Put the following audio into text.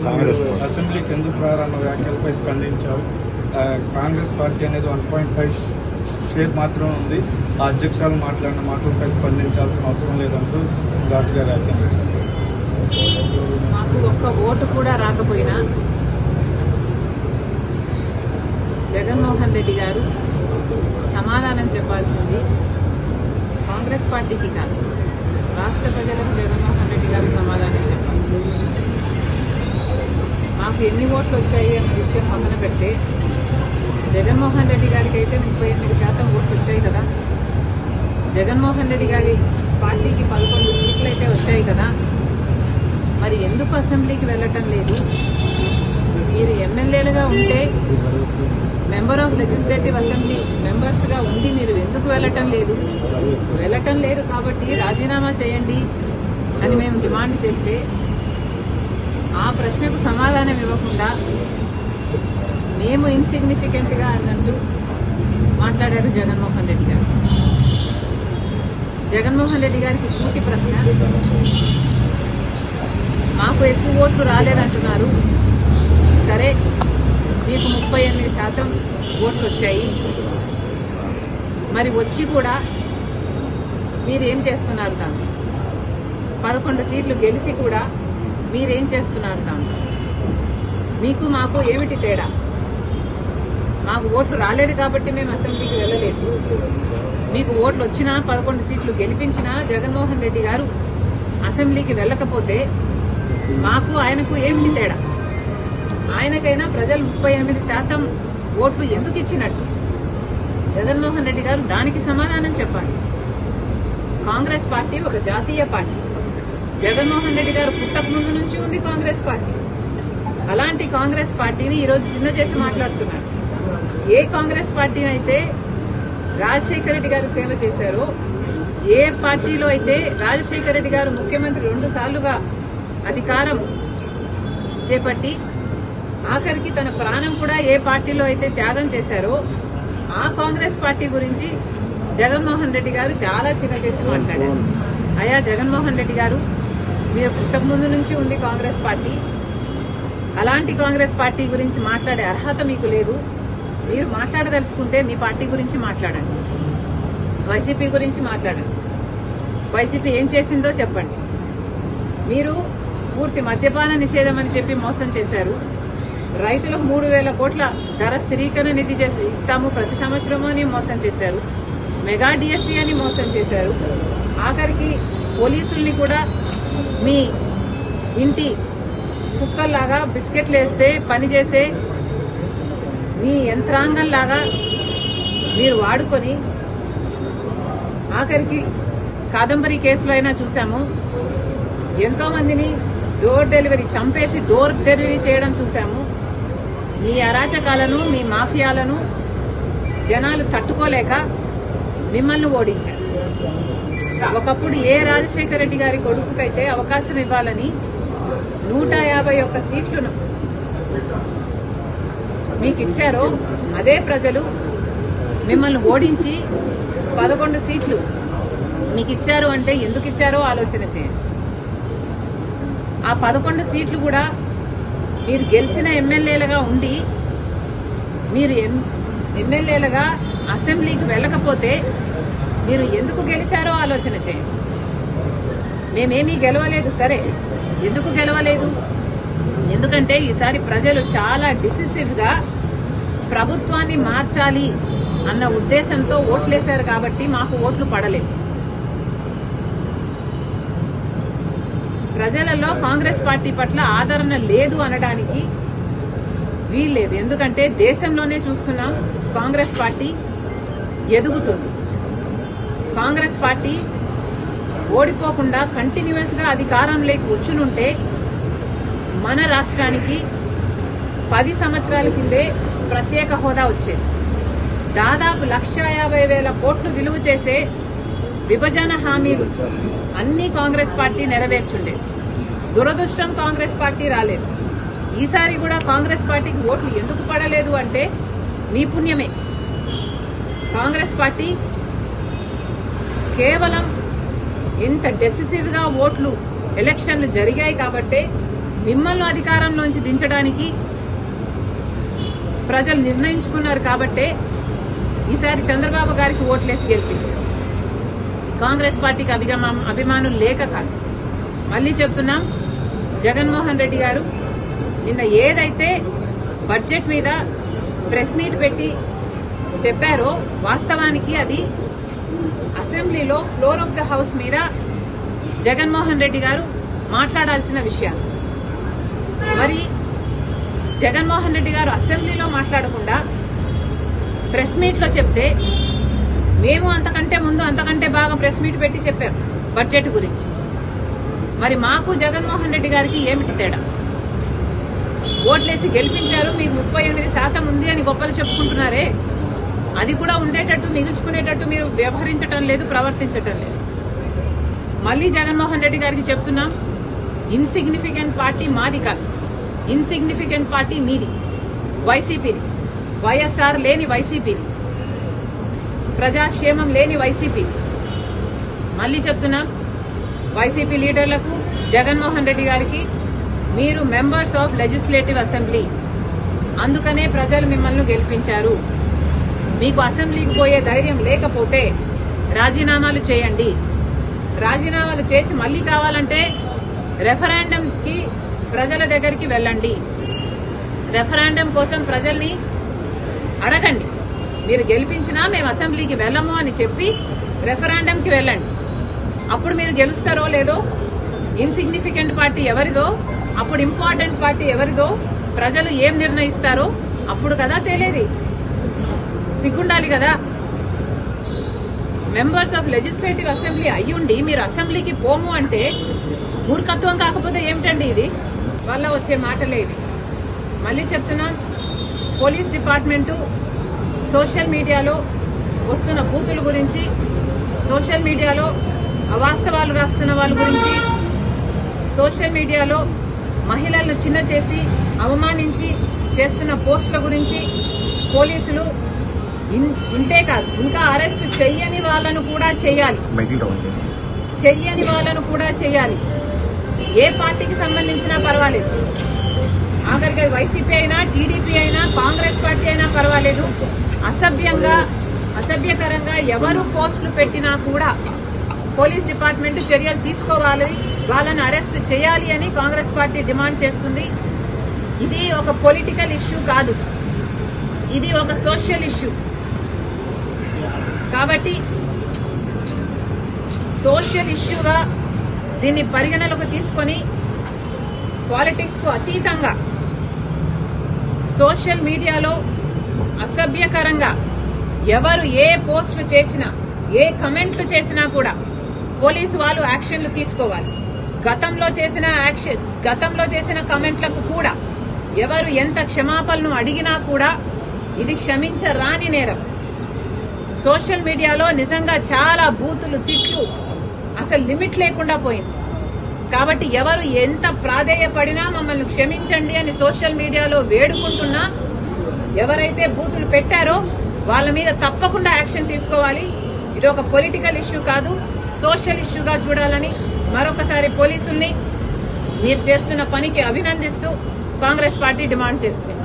మాట్లాడుతూ అసెంబ్లీకి ఎందుకు రారన్న వ్యాఖ్యలపై స్పందించారు. కాంగ్రెస్ పార్టీ అనేది 1.5 షేర్ మాత్రమే ఉంది. ఆ అధ్యక్షులు మాట్లాడిన మాటలపై స్పందించాల్సిన అవసరం లేదంటూ ఘాటుగా వ్యాఖ్యానించారు. మాకు ఒక్క ఓటు కూడా రాకపోయినా జగన్మోహన్ రెడ్డి గారు సమాధానం చెప్పాల్సింది కాంగ్రెస్ పార్టీకి కాదు, రాష్ట్ర ప్రజలకు జగన్మోహన్ రెడ్డి గారు సమాధానం చెప్పాలి. మాకు ఎన్ని ఓట్లు వచ్చాయి అన్న విషయం పక్కన పెడితే జగన్మోహన్ రెడ్డి గారికి అయితే 38% ఓట్లు వచ్చాయి కదా. జగన్మోహన్ రెడ్డి గారి పార్టీకి 11 సీట్లు అయితే వచ్చాయి కదా. మరి ఎందుకు అసెంబ్లీకి వెళ్ళటం లేదు? మీరు ఎమ్మెల్యేలుగా ఉంటే మెంబర్ ఆఫ్ లెజిస్లేటివ్ అసెంబ్లీ మెంబర్స్గా ఉండి మీరు ఎందుకు వెళ్ళటం లేదు? వెళ్ళటం లేదు కాబట్టి రాజీనామా చేయండి అని మేము డిమాండ్ చేస్తే ఆ ప్రశ్నకు సమాధానం ఇవ్వకుండా మేము ఇన్సిగ్నిఫికెంట్గా అన్నట్టు మాట్లాడారు జగన్మోహన్ రెడ్డి గారు. జగన్మోహన్ రెడ్డి గారికి సూటి ప్రశ్న, మాకు ఎక్కువ ఓట్లు రాలేదంటున్నారు. సరే, మీకు 38% ఓట్లు వచ్చాయి. మరి వచ్చి కూడా మీరేం చేస్తున్నారు? దాంతో 11 సీట్లు గెలిచి కూడా మీరేం చేస్తున్నారు? దాంతో మీకు మాకు ఏమిటి తేడా? మాకు ఓట్లు రాలేదు కాబట్టి మేము అసెంబ్లీకి వెళ్ళలేదు. మీకు ఓట్లు వచ్చినా 11 సీట్లు గెలిపించినా జగన్మోహన్ రెడ్డి గారు అసెంబ్లీకి వెళ్ళకపోతే మాకు ఆయనకు ఏమిటి తేడా? ఆయనకైనా ప్రజలు 38% ఓట్లు ఎందుకు ఇచ్చినట్టు జగన్మోహన్ రెడ్డి గారు దానికి సమాధానం చెప్పాలి. కాంగ్రెస్ పార్టీ ఒక జాతీయ పార్టీ. జగన్మోహన్ రెడ్డి గారు పుట్టక ముందు నుంచి ఉంది కాంగ్రెస్ పార్టీ. అలాంటి కాంగ్రెస్ పార్టీని ఈరోజు చిన్న చేసి మాట్లాడుతున్నారు. ఏ కాంగ్రెస్ పార్టీ అయితే రాజశేఖర రెడ్డి గారు సేవ చేశారో, ఏ పార్టీలో అయితే రాజశేఖర రెడ్డి గారు ముఖ్యమంత్రి 2 సార్లుగా అధికారం చేపట్టి ఆఖరికి తన ప్రాణం కూడా ఏ పార్టీలో అయితే త్యాగం చేశారో ఆ కాంగ్రెస్ పార్టీ గురించి జగన్మోహన్ రెడ్డి గారు చాలా చిన్న చేసి మాట్లాడారు. అయ్యా జగన్మోహన్ రెడ్డి గారు, మీరు పుట్టక ముందు నుంచి ఉంది కాంగ్రెస్ పార్టీ. అలాంటి కాంగ్రెస్ పార్టీ గురించి మాట్లాడే అర్హత మీకు లేదు. మీరు మాట్లాడదలుచుకుంటే మీ పార్టీ గురించి మాట్లాడండి, వైసీపీ గురించి మాట్లాడండి. వైసీపీ ఏం చేసిందో చెప్పండి. మీరు పూర్తి మద్యపాన నిషేధం అని చెప్పి మోసం చేశారు. రైతులకు 3,000 కోట్ల ధర స్థిరీకరణ నిధి ఇస్తాము ప్రతి సంవత్సరము అని మోసం చేశారు. మెగా డిఎస్సీ అని మోసం చేశారు. ఆఖరికి పోలీసుల్ని కూడా మీ ఇంటి కుక్కల్లాగా బిస్కెట్లు వేస్తే పనిచేసే మీ యంత్రాంగంలాగా మీరు వాడుకొని ఆఖరికి కాదంబరి కేసులో అయినా చూసాము, ఎంతో మందిని డోర్ డెలివరీ చంపేసి డోర్ డెలివరీ చేయడం చూసాము. మీ అరాచకాలను, మీ మాఫియాలను జనాలు తట్టుకోలేక మిమ్మల్ని ఓడించారు. ఒకప్పుడు ఏ రాజశేఖర రెడ్డి గారి కొడుకుకైతే అవకాశం ఇవ్వాలని 151 సీట్లను మీకు ఇచ్చారో అదే ప్రజలు మిమ్మల్ని ఓడించి 11 సీట్లు మీకు ఇచ్చారు. అంటే ఎందుకు ఇచ్చారో ఆలోచన చేయండి. ఆ 11 సీట్లు కూడా మీరు గెలిచిన ఎమ్మెల్యేలుగా ఉండి మీరు ఎమ్మెల్యేలుగా అసెంబ్లీకి వెళ్ళకపోతే మీరు ఎందుకు గెలిచారో ఆలోచన చేయండి. మేమేమీ గెలవలేదు. సరే, ఎందుకు గెలవలేదు? ఎందుకంటే ఈసారి ప్రజలు చాలా డిసిసివ్గా ప్రభుత్వాన్ని మార్చాలి అన్న ఉద్దేశంతో ఓట్లేశారు కాబట్టి మాకు ఓట్లు పడలేదు. ప్రజలలో కాంగ్రెస్ పార్టీ పట్ల ఆదరణ లేదు అనడానికి వీల్లేదు. ఎందుకంటే దేశంలోనే చూస్తున్నాం, కాంగ్రెస్ పార్టీ ఎదుగుతుంది. కాంగ్రెస్ పార్టీ ఓడిపోకుండా కంటిన్యూస్ గా అధికారంలోకి వచ్చునుంటే మన రాష్ట్రానికి 10 సంవత్సరాల కిందే ప్రత్యేక హోదా వచ్చేది. దాదాపు 1,50,000 కోట్లు విలువ చేసే విభజన హామీలు అన్ని కాంగ్రెస్ పార్టీ నెరవేర్చుండేది. దురదృష్టం కాంగ్రెస్ పార్టీ రాలేదు. ఈసారి కూడా కాంగ్రెస్ పార్టీకి ఓట్లు ఎందుకు పడలేదు అంటే మీ పుణ్యమే. కాంగ్రెస్ పార్టీ కేవలం ఇంత డెసిసివ్ గా ఓట్లు ఎలక్షన్లు జరిగాయి కాబట్టే మిమ్మల్ని అధికారంలోంచి దించడానికి ప్రజలు నిర్ణయించుకున్నారు కాబట్టే ఈసారి చంద్రబాబు గారికి ఓట్లేసి గెలిపించారు. కాంగ్రెస్ పార్టీకి అభిమానులు లేక కాదు. మళ్లీ చెప్తున్నాం, జగన్మోహన్ రెడ్డి గారు నిన్న ఏదైతే బడ్జెట్ మీద ప్రెస్ మీట్ పెట్టి చెప్పారో వాస్తవానికి అది అసెంబ్లీలో ఫ్లోర్ ఆఫ్ ద హౌస్ మీద జగన్మోహన్ రెడ్డి గారు మాట్లాడాల్సిన విషయాలు. మరి జగన్మోహన్ రెడ్డి గారు అసెంబ్లీలో మాట్లాడకుండా ప్రెస్ మీట్ లో చెప్తే మేము అంతకంటే ముందు అంతకంటే బాగా ప్రెస్ మీట్ పెట్టి చెప్పాం బడ్జెట్ గురించి. మరి మాకు జగన్మోహన్ రెడ్డి గారికి ఏమిటి తేడా? ఓట్లేసి గెలిపించారు, మీకు 38% ఉంది అని గొప్పలు చెప్పుకుంటున్నారే, అది కూడా ఉండేటట్టు మిగుల్చుకునేటట్టు మీరు వ్యవహరించటం లేదు, ప్రవర్తించటం లేదు. మళ్లీ జగన్మోహన్ రెడ్డి గారికి చెప్తున్నాం, ఇన్సిగ్నిఫికెంట్ పార్టీ మాది కాదు, ఇన్సిగ్నిఫికెంట్ పార్టీ మీది, వైసీపీది. వైఎస్ఆర్ లేని వైసీపీది, ప్రజాక్షేమం లేని వైసీపీది. మళ్లీ చెప్తున్నాం, వైసీపీ లీడర్లకు, జగన్మోహన్ రెడ్డి గారికి, మీరు మెంబర్స్ ఆఫ్ లెజిస్లేటివ్ అసెంబ్లీ, అందుకనే ప్రజలు మిమ్మల్ని గెలిపించారు. మీకు అసెంబ్లీకి పోయే ధైర్యం లేకపోతే రాజీనామాలు చేయండి. రాజీనామాలు చేసి మళ్లీ కావాలంటే రెఫరెండంకి ప్రజల దగ్గరికి వెళ్ళండి. రెఫరెండం కోసం ప్రజల్ని అడగండి. మీరు గెలిపించినా మేము అసెంబ్లీకి వెళ్ళము అని చెప్పి రెఫరెండంకి వెళ్ళండి. అప్పుడు మీరు గెలుస్తారో లేదో, ఇన్సిగ్నిఫికెంట్ పార్టీ ఎవరిదో, అప్పుడు ఇంపార్టెంట్ పార్టీ ఎవరిదో, ప్రజలు ఏం నిర్ణయిస్తారో అప్పుడు కదా తేలేది. సిగ్గుండాలి కదా. మెంబర్స్ ఆఫ్ లెజిస్లేటివ్ అసెంబ్లీ అయ్యుండి మీరు అసెంబ్లీకి పోము అంటే మూర్ఖత్వం కాకపోతే ఏమిటండి ఇది? వల్ల వచ్చే మాటలే ఇవి. మళ్లీ చెప్తున్నాం, పోలీస్ డిపార్ట్మెంటు సోషల్ మీడియాలో వస్తున్న బూతుల గురించి, సోషల్ మీడియాలో అవాస్తవాలు రాస్తున్న వాళ్ళ గురించి, సోషల్ మీడియాలో మహిళలను చిన్న చేసి అవమానించి చేస్తున్న పోస్టుల గురించి పోలీసులు ఇంతే కాదు, ఇంకా అరెస్టు చెయ్యని వాళ్ళను కూడా చేయాలి. చెయ్యని వాళ్ళను కూడా చేయాలి. ఏ పార్టీకి సంబంధించినా పర్వాలేదు, ఆఖరికి వైసీపీ అయినా, టీడీపీ అయినా, కాంగ్రెస్ పార్టీ అయినా పర్వాలేదు. అసభ్యకరంగా ఎవరు పోస్టులు పెట్టినా కూడా పోలీస్ డిపార్ట్మెంట్ చర్యలు తీసుకోవాలి, వాళ్ళని అరెస్ట్ చేయాలి అని కాంగ్రెస్ పార్టీ డిమాండ్ చేస్తుంది. ఇది ఒక పొలిటికల్ ఇష్యూ కాదు, ఇది ఒక సోషల్ ఇష్యూ. కాబట్టి సోషల్ ఇష్యూగా దీన్ని పరిగణలోకి తీసుకొని పాలిటిక్స్ కు అతీతంగా సోషల్ మీడియాలో అసభ్యకరంగా ఎవరు ఏ పోస్టులు చేసినా, ఏ కమెంట్లు చేసినా కూడా పోలీసు వాళ్ళు యాక్షన్లు తీసుకోవాలి. గతంలో చేసిన కమెంట్లకు కూడా ఎవరు ఎంత క్షమాపణలు అడిగినా కూడా ఇది క్షమించరాని నేరం. సోషల్ మీడియాలో నిజంగా చాలా బూతులు, తిట్లు, అసలు లిమిట్ లేకుండా పోయింది. కాబట్టి ఎవరు ఎంత ప్రాధేయపడినా మమ్మల్ని క్షమించండి అని సోషల్ మీడియాలో వేడుకుంటున్నా, ఎవరైతే బూతులు పెట్టారో వాళ్ళ మీద తప్పకుండా యాక్షన్ తీసుకోవాలి. ఇది ఒక పొలిటికల్ ఇష్యూ కాదు, సోషల్ ఇష్యూగా చూడాలని మరొకసారి పోలీసుల్ని మీరు చేస్తున్న పనికి అభినందిస్తూ కాంగ్రెస్ పార్టీ డిమాండ్ చేస్తుంది.